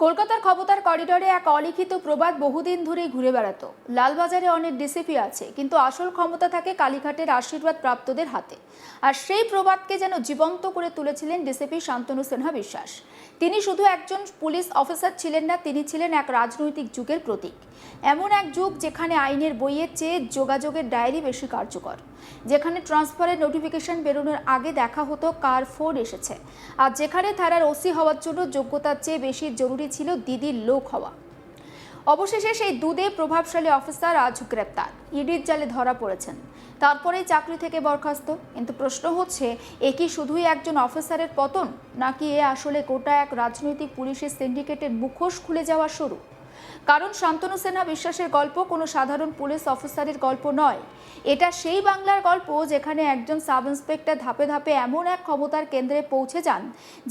কলকাতার ক্ষমতার করিডোরে এক অলিখিত প্রবাদ বহুদিন ধরেই ঘুরে বেড়াতো। লালবাজারে অনেক ডিসিপি আছে, কিন্তু আসল ক্ষমতা থাকে কালীঘাটের আশীর্বাদ প্রাপ্তদের হাতে। আর সেই প্রবাদকে যেন জীবন্ত করে তুলেছিলেন ডিসিপি শান্তনু সিনহা বিশ্বাস। তিনি শুধু একজন পুলিশ অফিসার ছিলেন না, তিনি ছিলেন এক রাজনৈতিক যুগের প্রতীক। এমন এক যুগ যেখানে আইনের বইয়ের চেয়ে যোগাযোগের ডায়েরি বেশি কার্যকর, যেখানে ট্রান্সফারের নোটিফিকেশন বেরোনোর আগে দেখা হতো কার ফোন এসেছে, আর যেখানে থানার ওসি হওয়ার জন্য যোগ্যতার চেয়ে বেশি জরুরি ছিল দিদির লোক হওয়া। অবশেষে সেই দুধে প্রভাবশালী অফিসার আজ গ্রেপ্তার, ইডির জালে ধরা পড়েছেন, তারপরেই চাকরি থেকে বরখাস্ত। কিন্তু প্রশ্ন হচ্ছে, এ কি শুধুই একজন অফিসারের পতন, নাকি এ আসলে গোটা এক রাজনৈতিক পুলিশের সিন্ডিকেটের মুখোশ খুলে যাওয়া শুরু? কারণ শান্তনু সিনহা বিশ্বাসের গল্প কোনো সাধারণ পুলিশ অফিসারের গল্প নয়, এটা সেই বাংলার গল্প যেখানে একজন সাব ইন্সপেক্টর ধাপে ধাপে এমন এক ক্ষমতার কেন্দ্রে পৌঁছে যান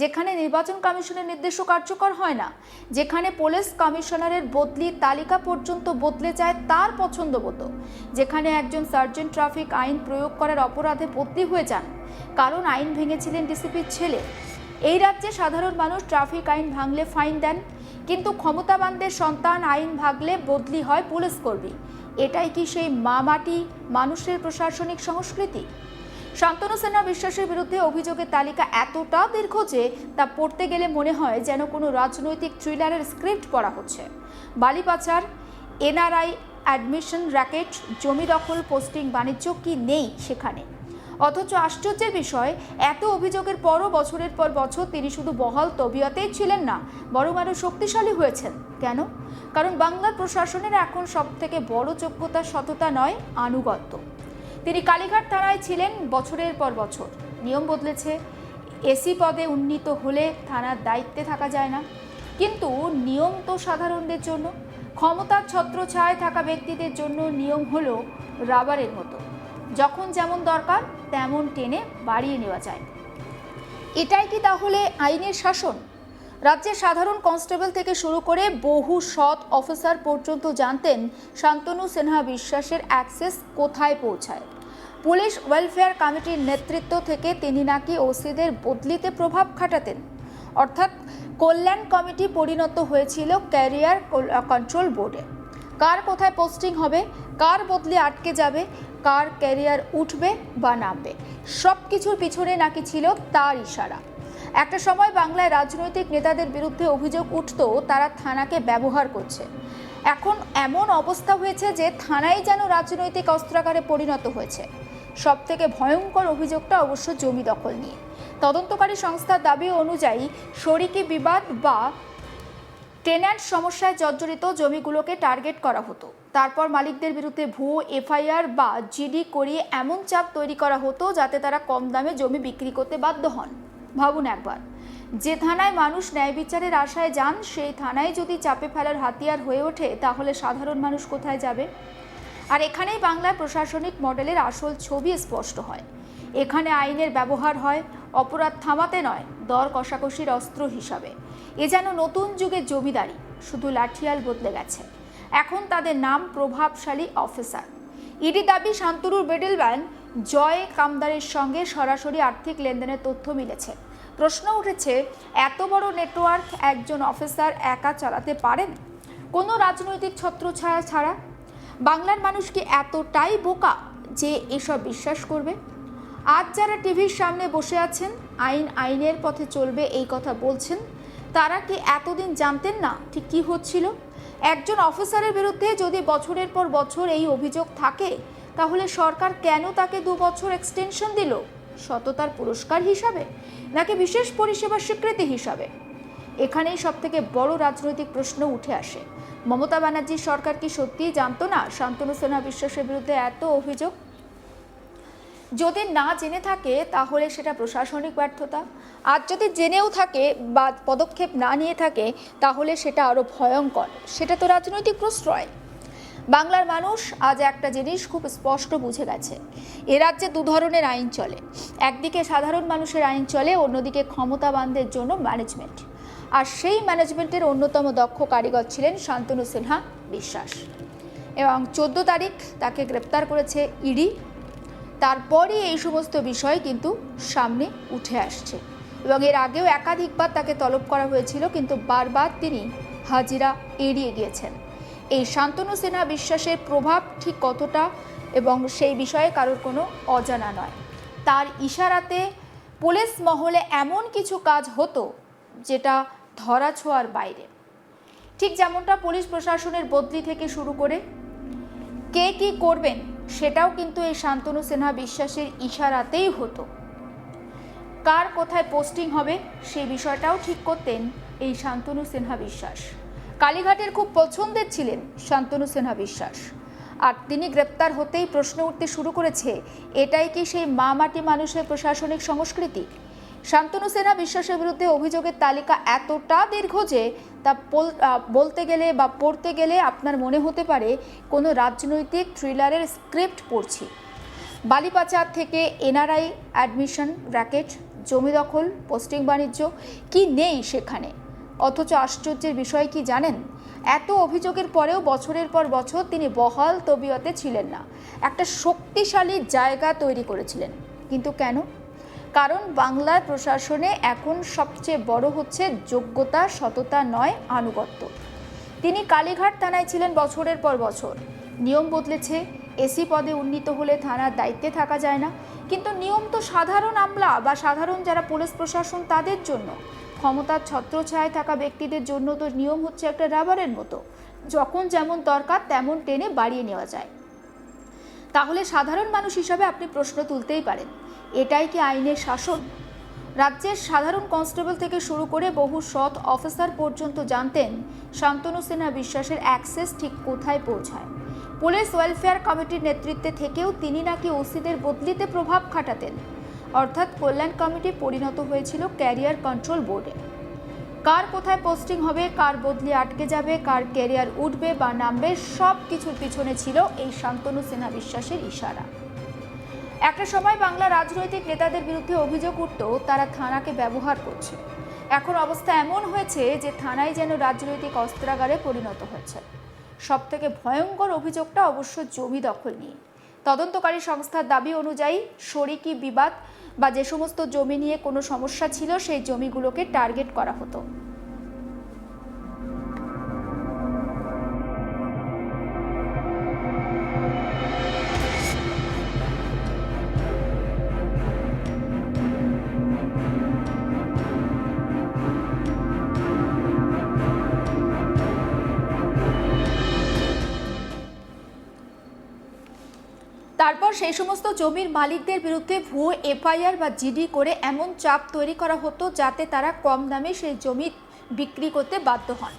যেখানে নির্বাচন কমিশনের নির্দেশও কার্যকর হয় না, যেখানে পুলিশ কমিশনারের বদলির তালিকা পর্যন্ত বদলে যায় তার পছন্দ মতো, যেখানে একজন সার্জেন্ট ট্রাফিক আইন প্রয়োগ করার অপরাধে বদলি হয়ে যান কারণ আইন ভেঙেছিলেন ডিসিপির ছেলে। এই রাজ্যে সাধারণ মানুষ ট্রাফিক আইন ভাঙলে ফাইন দেন, কিন্তু ক্ষমতাবানদের সন্তান আইন ভাঙলে বদলি হয় পুলিশ কর্মী। এটাই কি সেই মাটি মানুষের প্রশাসনিক সংস্কৃতি? শান্তনু সিনহা বিশ্বাসের বিরুদ্ধে অভিযোগের তালিকা এতটা দীর্ঘ যে তা পড়তে গেলে মনে হয় যেন কোনো রাজনৈতিক থ্রিলারের স্ক্রিপ্ট পড়া হচ্ছে। বালি পাচার, এনআরআই অ্যাডমিশন র্যাকেট, জমি দখল, পোস্টিং বাণিজ্য কি নেই সেখানে? অথচ আশ্চর্যের বিষয়, এত অভিযোগের পরও বছরের পর বছর তিনি শুধু বহাল তবিয়তেই ছিলেন না, বরং আরও শক্তিশালী হয়েছেন। কেন? কারণ বাংলার প্রশাসনের এখন সবথেকে বড় যোগ্যতা সততা নয়, আনুগত্য। তিনি কালীঘাট থানায় ছিলেন বছরের পর বছর। নিয়ম বদলেছে, এসি পদে উন্নীত হলে থানার দায়িত্বে থাকা যায় না, কিন্তু নিয়ম তো সাধারণদের জন্য। ক্ষমতার ছত্রছায়ায় থাকা ব্যক্তিদের জন্য নিয়ম হলো রাবারের মতো, যখন যেমন দরকার তেমন টেনে বাড়িয়ে নেওয়া যায়। এটাই কি তাহলে আইনের শাসন? রাজ্যের সাধারণ কনস্টেবল থেকে শুরু করে বহু সৎ অফিসার পর্যন্ত জানতেন শান্তনু সিনহা বিশ্বাসের অ্যাক্সেস কোথায় পৌঁছায়। পুলিশ ওয়েলফেয়ার কমিটির নেতৃত্ব থেকে তিনি নাকি ওসিদের বদলিতে প্রভাব খাটাতেন, অর্থাৎ কল্যাণ কমিটি পরিণত হয়েছিল ক্যারিয়ার কন্ট্রোল বোর্ডে। কার কোথায় পোস্টিং হবে, কার বদলি আটকে যাবে, কার ক্যারিয়ার উঠবে বা নামবে, সব কিছুর পিছনে নাকি ছিল তার ইশারা। একটা সময় বাংলায় রাজনৈতিক নেতাদের বিরুদ্ধে অভিযোগ উঠত তারা থানাকে ব্যবহার করছে। এখন এমন অবস্থা হয়েছে যে থানাই যেন রাজনৈতিক অস্ত্রাগারে পরিণত হয়েছে। সব থেকে ভয়ঙ্কর অভিযোগটা অবশ্য জমি দখল নিয়ে। তদন্তকারী সংস্থার দাবি অনুযায়ী শরিকি বিবাদ বা টেন্যান্ট সমস্যায় জর্জরিত জমিগুলোকে টার্গেট করা হতো। তারপর মালিকদের বিরুদ্ধে ভুয়ো এফআইআর বা জিডি করিয়ে এমন চাপ তৈরি করা হতো যাতে তারা কম দামে জমি বিক্রি করতে বাধ্য হন। ভাবুন একবার, যে থানায় মানুষ ন্যায় বিচারের আশায় যান, সেই থানায় যদি চাপে ফেলার হাতিয়ার হয়ে ওঠে, তাহলে সাধারণ মানুষ কোথায় যাবে? আর এখানেই বাংলার প্রশাসনিক মডেলের আসল ছবি স্পষ্ট হয়। এখানে আইনের ব্যবহার হয় অপরাধ থামাতে নয়, দর কষাকষির অস্ত্র হিসাবে। এ যেন নতুন যুগের জমিদারি, শুধু লাঠিয়াল বদলে গেছে। এখন তাদের নাম প্রভাবশালী অফিসার। ইডি দাবি শান্তনুর মিডলম্যান জয় কামদারের সঙ্গে সরাসরি আর্থিক লেনদেনের তথ্য মিলেছে। প্রশ্ন উঠেছে, এত বড় নেটওয়ার্ক একজন অফিসার একা চালাতে পারেন, কোনো রাজনৈতিক ছত্রছায়া ছাড়া? বাংলার মানুষ কি এতটাই বোকা যে এসব বিশ্বাস করবে? আজ যারা টিভির সামনে বসে আছেন, আইন আইনের পথে চলবে এই কথা বলছেন, তারা কি এতদিন জানতেন না ঠিক কী হচ্ছিল? একজন অফিসারের বিরুদ্ধে যদি বছরের পর বছর এই অভিযোগ থাকে, তাহলে সরকার কেন তাকে 2 বছর এক্সটেনশন দিল? সততার পুরস্কার হিসাবে, নাকি বিশেষ পরিষেবার স্বীকৃতি হিসাবে? এখানেই সবথেকে বড় রাজনৈতিক প্রশ্ন উঠে আসে। মমতা ব্যানার্জির সরকার কি সত্যিই জানতো না শান্তনু সিনহা বিশ্বাসের বিরুদ্ধে এত অভিযোগ? যদি না জেনে থাকে তাহলে সেটা প্রশাসনিক ব্যর্থতা, আর যদি জেনেও থাকে বা পদক্ষেপ না নিয়ে থাকে তাহলে সেটা আরও ভয়ঙ্কর, সেটা তো রাজনৈতিক প্রশ্রয়। বাংলার মানুষ আজ একটা জিনিস খুব স্পষ্ট বুঝে গেছে, এ রাজ্যে 2 ধরনের আইন চলে। একদিকে সাধারণ মানুষের আইন চলে, অন্যদিকে ক্ষমতাবানদের জন্য ম্যানেজমেন্ট। আর সেই ম্যানেজমেন্টের অন্যতম দক্ষ কারিগর ছিলেন শান্তনু সিনহা বিশ্বাস। এবং 14 তারিখ তাকে গ্রেপ্তার করেছে ইডি। তারপরই এই সমস্ত বিষয় কিন্তু সামনে উঠে আসছে। এবং এর আগেও একাধিকবার তাকে তলব করা হয়েছিল, কিন্তু বারবার তিনি হাজিরা এড়িয়ে গিয়েছেন। এই শান্তনু সিনহা বিশ্বাসের প্রভাব ঠিক কতটা এবং সেই বিষয়ে কারোর কোনো অজানা নয়। তার ইশারাতে পুলিশ মহলে এমন কিছু কাজ হতো যেটা ধরাছোঁয়ার বাইরে। ঠিক যেমনটা পুলিশ প্রশাসনের বদলি থেকে শুরু করে কে কী করবেন সেটাও কিন্তু এই শান্তনু সিনহা বিশ্বাসের ইশারাতেই হতো। কার কোথায় পোস্টিং হবে সেই বিষয়টাও ঠিক করতেন এই শান্তনু সিনহা বিশ্বাস। কালীঘাটের খুব পছন্দের ছিলেন শান্তনু সিনহা বিশ্বাস। আর তিনি গ্রেপ্তার হতেই প্রশ্ন উঠতে শুরু করেছে, এটাই কি সেই মা মাটি মানুষের প্রশাসনিক সংস্কৃতি? শান্তনু সিনহা বিশ্বাসের বিরুদ্ধে অভিযোগের তালিকা এতটা দীর্ঘ যে তা বলতে গেলে বা পড়তে গেলে আপনার মনে হতে পারে কোনো রাজনৈতিক থ্রিলারের স্ক্রিপ্ট পড়ছি। বালি পাচার থেকে এনআরআই অ্যাডমিশন, র্যাকেট, জমি দখল, পোস্টিং বাণিজ্য, কি নেই সেখানে। অথচ আশ্চর্যের বিষয় কি জানেন, এত অভিযোগের পরেও বছরের পর বছর তিনি বহাল তবিয়তে ছিলেন না, একটা শক্তিশালী জায়গা তৈরি করেছিলেন। কিন্তু কেন? কারণ বাংলার প্রশাসনে এখন সবচেয়ে বড় হচ্ছে যোগ্যতা, সততা নয়, আনুগত্য। তিনি কালীঘাট থানায় ছিলেন বছরের পর বছর। নিয়ম বদলেছে, এসি পদে উন্নীত হলে থানার দায়িত্বে থাকা যায় না, কিন্তু নিয়ম তো সাধারণ আমলা বা সাধারণ যারা পুলিশ প্রশাসন তাদের জন্য। ক্ষমতার ছত্রছায়ায় থাকা ব্যক্তিদের জন্য তো নিয়ম হচ্ছে একটা রাবারের মতো, যখন যেমন দরকার তেমন টেনে বাড়িয়ে নেওয়া যায়। তাহলে সাধারণ মানুষ হিসাবে আপনি প্রশ্ন তুলতেই পারেন, এটাই কি আইনের শাসন? রাজ্যের সাধারণ কনস্টেবল থেকে শুরু করে বহু সৎ অফিসার পর্যন্ত জানতেন শান্তনু সিনহা বিশ্বাসের অ্যাক্সেস ঠিক কোথায় পৌঁছায়। পুলিশ ওয়েলফেয়ার কমিটির নেতৃত্বে থেকেও তিনি নাকি ওসিদের বদলিতে প্রভাব খাটাতেন, অর্থাৎ কল্যাণ কমিটি পরিণত হয়েছিল ক্যারিয়ার কন্ট্রোল বোর্ডে। কার কোথায় পোস্টিং হবে, কার বদলি আটকে যাবে, কার ক্যারিয়ার উঠবে বা নামবে, সব কিছুর পিছনে ছিল এই শান্তনু সিনহা বিশ্বাসের ইশারা। একটা সময় বাংলা রাজনৈতিক নেতাদের বিরুদ্ধে অভিযোগ উঠত তারা থানাকে ব্যবহার করছে। এখন অবস্থা এমন হয়েছে যে থানায় যেন রাজনৈতিক অস্ত্রাগারে পরিণত হয়েছে। সব থেকে ভয়ঙ্কর অভিযোগটা অবশ্য জমি দখল নিয়ে। তদন্তকারী সংস্থার দাবি অনুযায়ী শরিকি বিবাদ বা যে সমস্ত জমি নিয়ে কোনো সমস্যা ছিল সেই জমিগুলোকে টার্গেট করা হতো। তারপর সেই সমস্ত জমির মালিকদের বিরুদ্ধে ভুয়ো এফআইআর বা জিডি করে এমন চাপ তৈরি করা হতো যাতে তারা কম দামে সেই জমি বিক্রি করতে বাধ্য হন।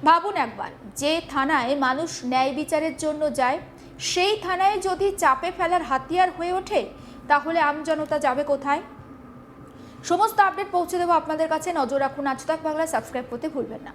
ভাবুন একবার, যে থানায় মানুষ ন্যায় বিচারের জন্য যায় সেই থানায় যদি চাপে ফেলার হাতিয়ার হয়ে ওঠে, তাহলে আমজনতা যাবে কোথায়? সমস্ত আপডেট পৌঁছে দেবো আপনাদের কাছে। নজর রাখুন আজ তাক বাংলা, সাবস্ক্রাইব করতে ভুলবেন না।